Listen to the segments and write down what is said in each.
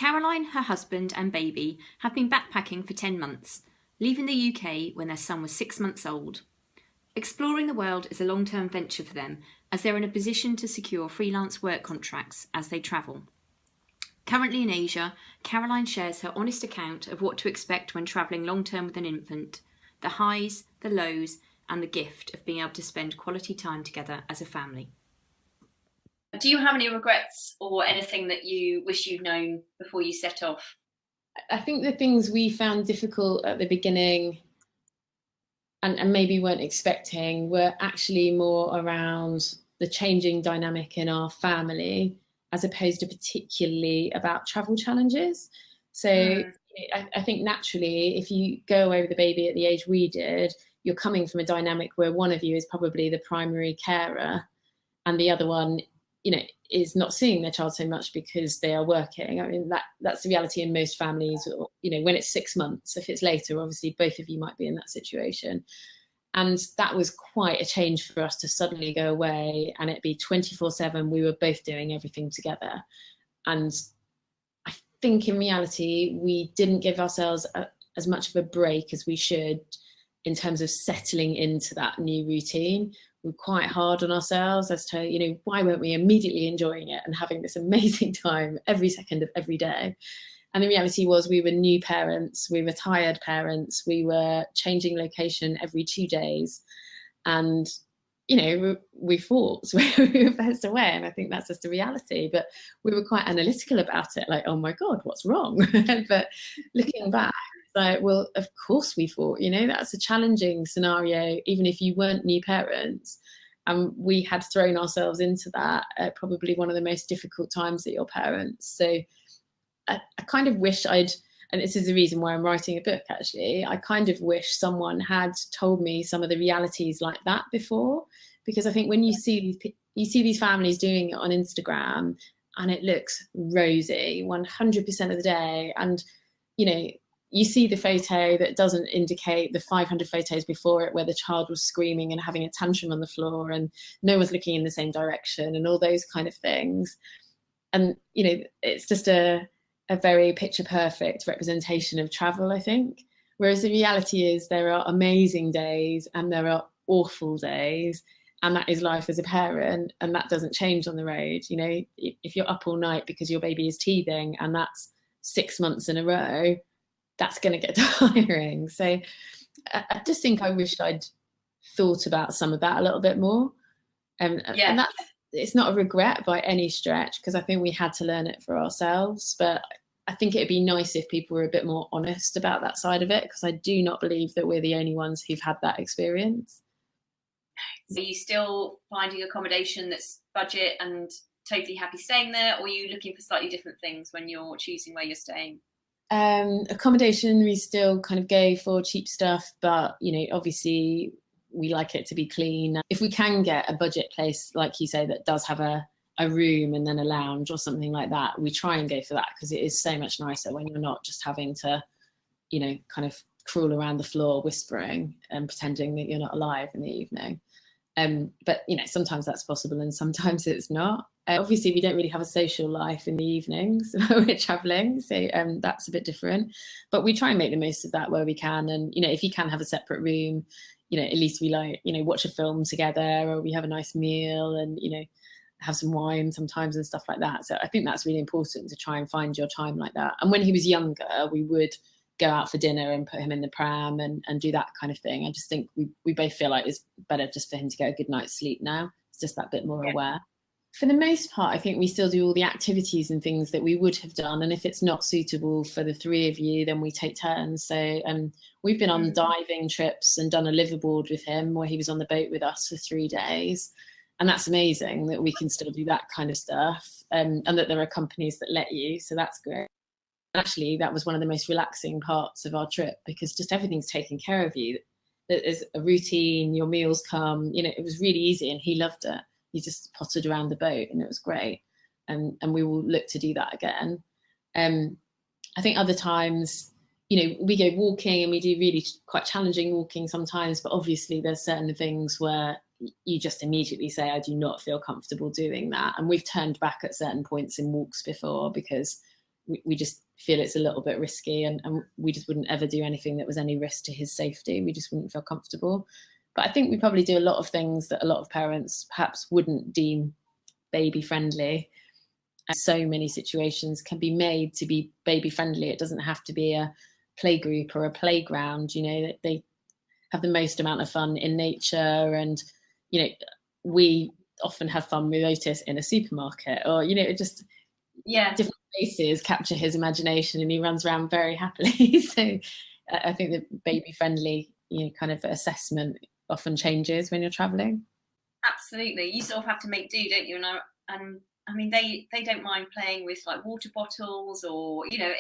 Caroline, her husband, and baby have been backpacking for 10 months, leaving the UK when their son was 6 months old. Exploring the world is a long-term venture for them, as they're in a position to secure freelance work contracts as they travel. Currently in Asia, Caroline shares her honest account of what to expect when travelling long-term with an infant, the highs, the lows, and the gift of being able to spend quality time together as a family. Do you have any regrets or anything that you wish you'd known before you set off? I think the things we found difficult at the beginning and maybe weren't expecting were actually more around the changing dynamic in our family, as opposed to particularly about travel challenges. So I think naturally, if you go away with a baby at the age we did, you're coming from a dynamic where one of you is probably the primary carer and the other one, is not seeing their child so much because they are working. I mean, that's the reality in most families, when it's 6 months. If it's later, obviously both of you might be in that situation. And that was quite a change for us to suddenly go away and it be 24/7. We were both doing everything together. And I think in reality, we didn't give ourselves as much of a break as we should in terms of settling into that new routine. We were quite hard on ourselves as to, why weren't we immediately enjoying it and having this amazing time every second of every day? And the reality was we were new parents, we were tired parents, we were changing location every 2 days. And, we fought when we were first away. And I think that's just a reality. But we were quite analytical about it, like, oh my God, what's wrong? But looking back, like, well, of course we fought, that's a challenging scenario, even if you weren't new parents. And we had thrown ourselves into that at probably one of the most difficult times that you're parents. So I kind of wish and this is the reason why I'm writing a book, actually, I kind of wish someone had told me some of the realities like that before, because I think when you see these families doing it on Instagram and it looks rosy 100% of the day, and, you see the photo that doesn't indicate the 500 photos before it where the child was screaming and having a tantrum on the floor and no one's looking in the same direction and all those kind of things. And, it's just a very picture perfect representation of travel, I think. Whereas the reality is there are amazing days and there are awful days, and that is life as a parent, and that doesn't change on the road. If you're up all night because your baby is teething and that's 6 months in a row, that's going to get tiring. So I just think I wish I'd thought about some of that a little bit more. And it's not a regret by any stretch, because I think we had to learn it for ourselves. But I think it'd be nice if people were a bit more honest about that side of it, because I do not believe that we're the only ones who've had that experience. Are you still finding accommodation that's budget and totally happy staying there, or are you looking for slightly different things when you're choosing where you're staying? Accommodation, we still kind of go for cheap stuff, but obviously we like it to be clean. If we can get a budget place, like you say, that does have a room and then a lounge or something like that, we try and go for that, because it is so much nicer when you're not just having to, kind of crawl around the floor whispering and pretending that you're not alive in the evening. But sometimes that's possible and sometimes it's not. Obviously, we don't really have a social life in the evenings when we're traveling, so that's a bit different. But we try and make the most of that where we can. And if you can have a separate room, at least we watch a film together, or we have a nice meal and have some wine sometimes and stuff like that. So I think that's really important, to try and find your time like that. And when he was younger, we would go out for dinner and put him in the pram and do that kind of thing. I just think we both feel like it's better just for him to get a good night's sleep now. It's just that bit more aware. For the most part, I think we still do all the activities and things that we would have done. And if it's not suitable for the three of you, then we take turns. So we've been on diving trips and done a liverboard with him, where he was on the boat with us for 3 days. And that's amazing that we can still do that kind of stuff, and that there are companies that let you. So that's great. Actually, that was one of the most relaxing parts of our trip, because just everything's taken care of you. There's a routine, your meals come, it was really easy, and he loved it. He just pottered around the boat and it was great. And we will look to do that again. I think other times, we go walking and we do really quite challenging walking sometimes, but obviously there's certain things where you just immediately say, I do not feel comfortable doing that. And we've turned back at certain points in walks before because we just feel it's a little bit risky, and we just wouldn't ever do anything that was any risk to his safety. We just wouldn't feel comfortable. But I think we probably do a lot of things that a lot of parents perhaps wouldn't deem baby friendly. And so many situations can be made to be baby friendly. It doesn't have to be a playgroup or a playground. You know, they have the most amount of fun in nature, and you know, we often have fun with Otis in a supermarket, or you know, just different places capture his imagination, and he runs around very happily. So I think the baby friendly, you know, kind of assessment often changes when you're traveling. Absolutely, you sort of have to make do, don't you? And I mean, they don't mind playing with like water bottles, or you know,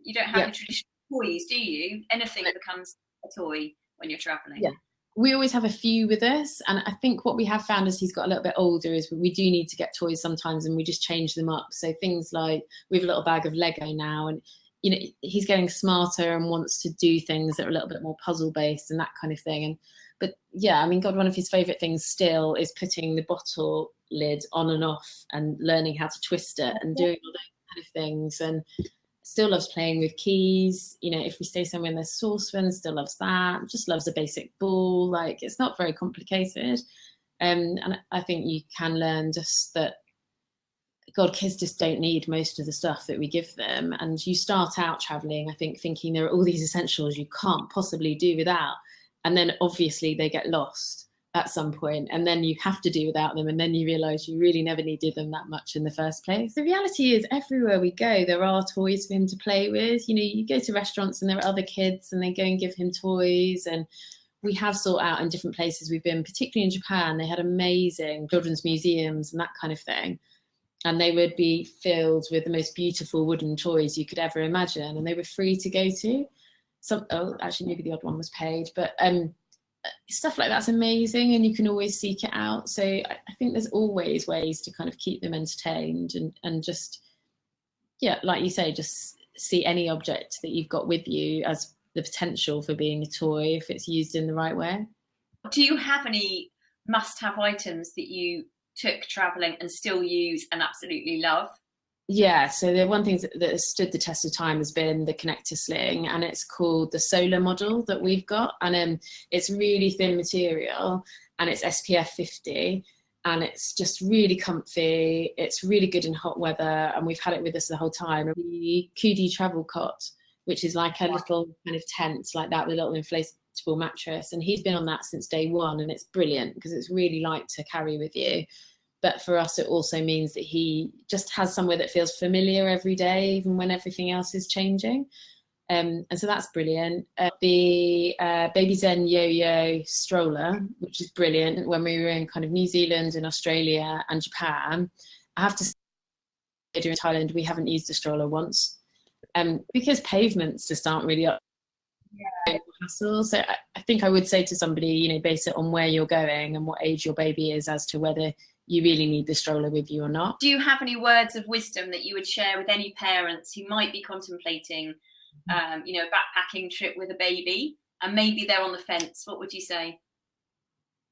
you don't have the traditional toys, do you? Anything becomes a toy when you're traveling. Yeah, we always have a few with us, and I think what we have found as he's got a little bit older is we do need to get toys sometimes, and we just change them up. So things like we have a little bag of Lego now, and you know, he's getting smarter and wants to do things that are a little bit more puzzle based and that kind of thing. And but yeah, I mean, God, one of his favorite things still is putting the bottle lid on and off and learning how to twist it and doing all those kind of things. And still loves playing with keys. You know, if we stay somewhere and there's saucepans, still loves that. Just loves a basic ball. Like, it's not very complicated. And I think you can learn just that, God, kids just don't need most of the stuff that we give them. And you start out traveling, I think, thinking there are all these essentials you can't possibly do without. And then obviously they get lost at some point, and then you have to do without them, and then you realize you really never needed them that much in the first place. The reality is, everywhere we go there are toys for him to play with. You know, you go to restaurants and there are other kids and they go and give him toys, and we have sought out in different places we've been, particularly in Japan. They had amazing children's museums and that kind of thing, and they would be filled with the most beautiful wooden toys you could ever imagine, and they were free to go to. Actually maybe the odd one was paid, but stuff like that's amazing, and you can always seek it out. So I think there's always ways to kind of keep them entertained, and just, yeah, like you say, just see any object that you've got with you as the potential for being a toy if it's used in the right way. Do you have any must-have items that you took traveling and still use and absolutely love? Yeah, so the one thing that has stood the test of time has been the connector sling, and it's called the solar model that we've got, and it's really thin material, and it's SPF 50, and it's just really comfy. It's really good in hot weather, and we've had it with us the whole time. The Kudi travel cot, which is like a little kind of tent like that with a little inflatable mattress, and he's been on that since day one, and it's brilliant because it's really light to carry with you. But for us, it also means that he just has somewhere that feels familiar every day, even when everything else is changing. And so that's brilliant. The Baby Zen yo-yo stroller, which is brilliant. When we were in kind of New Zealand and Australia and Japan, I have to say, during Thailand, we haven't used a stroller once, because pavements just aren't really up. Hassle. So I think I would say to somebody, you know, base it on where you're going and what age your baby is as to whether you really need the stroller with you or not. Do you have any words of wisdom that you would share with any parents who might be contemplating, you know, a backpacking trip with a baby, and maybe they're on the fence? What would you say?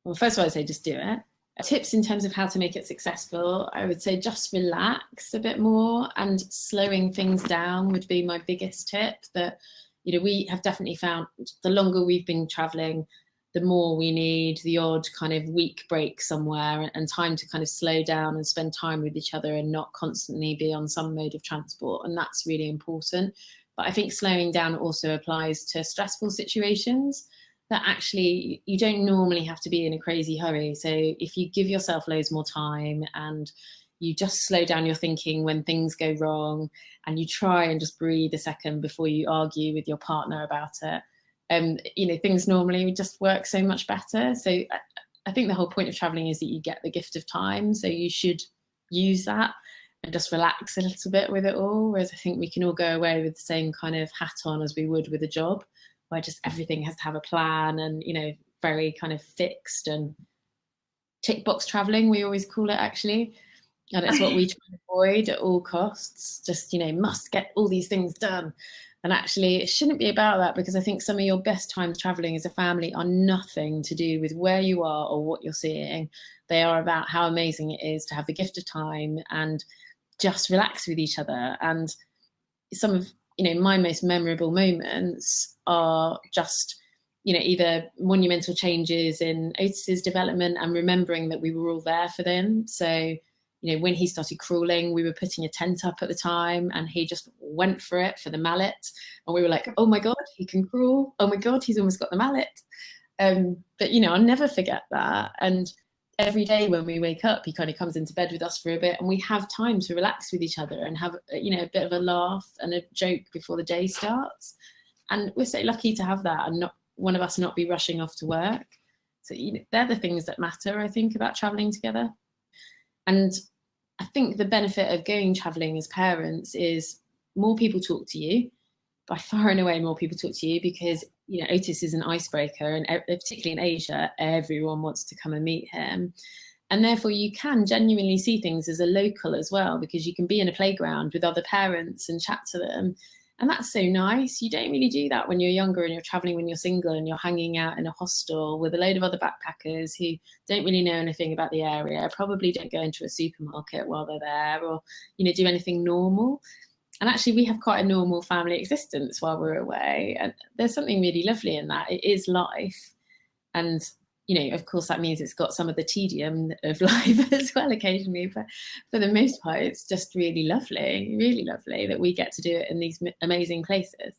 Well, first of all, I'd say just do it. Tips in terms of how to make it successful, I would say just relax a bit more, and slowing things down would be my biggest tip. That, you know, we have definitely found the longer we've been traveling, the more we need the odd kind of week break somewhere, and time to kind of slow down and spend time with each other and not constantly be on some mode of transport. And that's really important. But I think slowing down also applies to stressful situations that actually you don't normally have to be in a crazy hurry. So if you give yourself loads more time, and you just slow down your thinking when things go wrong, and you try and just breathe a second before you argue with your partner about it, you know, things normally just work so much better. So I think the whole point of traveling is that you get the gift of time. So you should use that and just relax a little bit with it all. Whereas I think we can all go away with the same kind of hat on as we would with a job, where just everything has to have a plan, and, you know, very kind of fixed, and tick box traveling, we always call it, actually. And it's what we try to avoid at all costs. Just, you know, must get all these things done. And actually, it shouldn't be about that, because I think some of your best times traveling as a family are nothing to do with where you are or what you're seeing. They are about how amazing it is to have the gift of time and just relax with each other. And some of, my most memorable moments are just, either monumental changes in Otis's development and remembering that we were all there for them. So, when he started crawling, we were putting a tent up at the time and he just went for it for the mallet. And we were like, oh my God, he can crawl. Oh my God, he's almost got the mallet. But, I'll never forget that. And every day when we wake up, he kind of comes into bed with us for a bit and we have time to relax with each other and have, a bit of a laugh and a joke before the day starts. And we're so lucky to have that and not one of us not be rushing off to work. So, they're the things that matter, I think, about traveling together. And I think the benefit of going traveling as parents is more people talk to you. By far and away, more people talk to you because, Otis is an icebreaker, and particularly in Asia, everyone wants to come and meet him. And therefore, you can genuinely see things as a local as well, because you can be in a playground with other parents and chat to them. And that's so nice. You don't really do that when you're younger and you're traveling when you're single and you're hanging out in a hostel with a load of other backpackers who don't really know anything about the area, probably don't go into a supermarket while they're there or, do anything normal. And actually, we have quite a normal family existence while we're away. And there's something really lovely in that. It is life. And, of course, that means it's got some of the tedium of life as well occasionally. But for the most part, it's just really lovely that we get to do it in these amazing places.